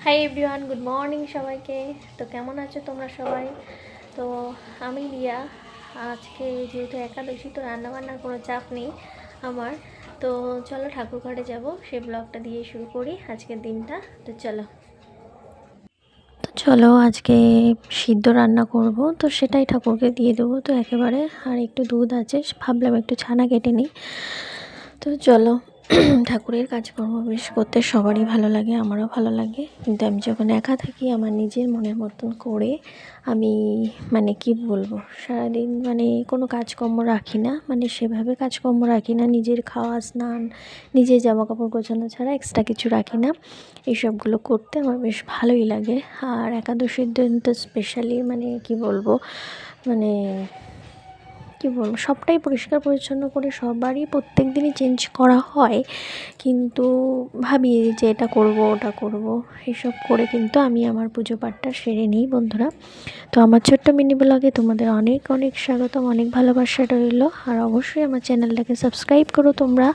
Hi everyone, good morning সবাইকে। তো কেমন আছো তোমরা সবাই? তো আমি রিয়া। আজকে যেহেতু একাদশী, তো রান্নাবান্নার কোনো চাপ নেই আমার। তো চলো ঠাকুর ঘরে যাবো, সেই ব্লগটা দিয়ে শুরু করি আজকের দিনটা। তো চলো আজকে সিদ্ধ রান্না করব, তো সেটাই ঠাকুরকে দিয়ে দেবো। তো একেবারে আর একটু দুধ আছে, ভাবলাম একটু ছানা কেটে নিই। তো চলো ঠাকুরের কাজকর্ম বেশ করতে সবারই ভালো লাগে, আমারও ভালো লাগে। কিন্তু আমি যখন একা থাকি আমার নিজের মনের মতন করে আমি কি বলবো, সারাদিন কোনো কাজকর্ম রাখি না, সেভাবে কাজকর্ম রাখি না। নিজের খাওয়া, স্নান, নিজের জামা কাপড় গোছানো ছাড়া এক্সট্রা কিছু রাখি না। এইসবগুলো করতে আমার বেশ ভালোই লাগে। আর একাদশীর দিন তো স্পেশালি কি বলবো, মানে সবটাই পরিষ্কার পরিচ্ছন্ন করে সবারই প্রত্যেক দিনই চেঞ্জ করা হয়, কিন্তু ভাবি যে এটা করব ওটা করব, এসব করে কিন্তু আমি আমার পুজো পাঠটা সেরে নিই বন্ধুরা। তো আমার ছোট্ট মিনি ব্লগে তোমাদের অনেক অনেক স্বাগতম, অনেক ভালোবাসা রইল। আর অবশ্যই আমার চ্যানেলটাকে সাবস্ক্রাইব করো তোমরা,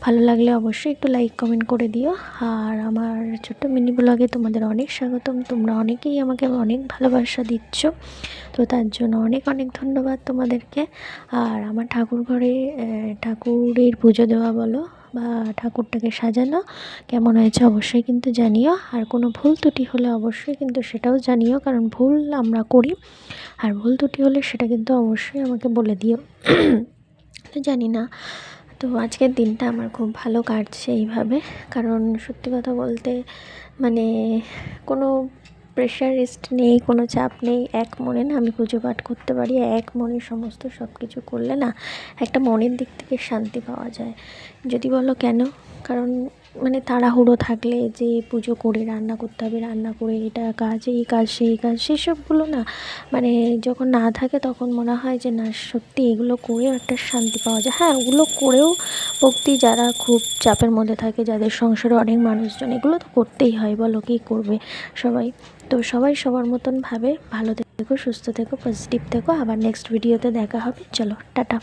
ভালো লাগলে অবশ্যই একটু লাইক কমেন্ট করে দিও। আর আমার ছোট্ট মিনি ব্লগে তোমাদের অনেক স্বাগতম, তোমরা অনেকেই আমাকে অনেক ভালোবাসা দিচ্ছ, তো তার জন্য অনেক অনেক ধন্যবাদ তোমাদেরকে। আর আমার ঠাকুর ঘরে ঠাকুরের পুজো দেওয়া বলো বা ঠাকুরটাকে সাজানো কেমন হয়েছে অবশ্যই কিন্তু জানিও। আর কোনো ভুল ত্রুটি হলে অবশ্যই কিন্তু সেটাও জানিও, কারণ ভুল আমরা করি, আর ভুল ত্রুটি হলে সেটা কিন্তু অবশ্যই আমাকে বলে দিও। তো জানি না, তো আজকের দিনটা আমার খুব ভালো কাটছে এইভাবে, কারণ সত্যি কথা বলতে কোনো প্রেশারিস্ট নেই, কোনো চাপ নেই। এক মনে না আমি পুজো পাঠ করতে পারি, এক মনে সমস্ত সব কিছু করলে না একটা মনের দিক থেকে শান্তি পাওয়া যায়। যদি বলো কেন, কারণ তাড়াহুড়ো থাকলে যে পুজো করে রান্না করতে হবে, রান্না করে এটা কাজ, এই কাজ, সেই কাজ, সেসবগুলো না যখন না থাকে তখন মনে হয় যে না, সত্যি এগুলো করেও একটা শান্তি পাওয়া যায়। হ্যাঁ, ওগুলো করেও ভক্তি, যারা খুব চাপের মধ্যে থাকে, যাদের সংসারে অনেক মানুষজন, এগুলো তো করতেই হয়, বলো কী করবে সবাই। তো সবাই সবার মতন ভাবে, ভালো থেকো, সুস্থ থেকো, পজিটিভ থেকো। আবার নেক্সট ভিডিওতে দেখা হবে। চলো টাটা।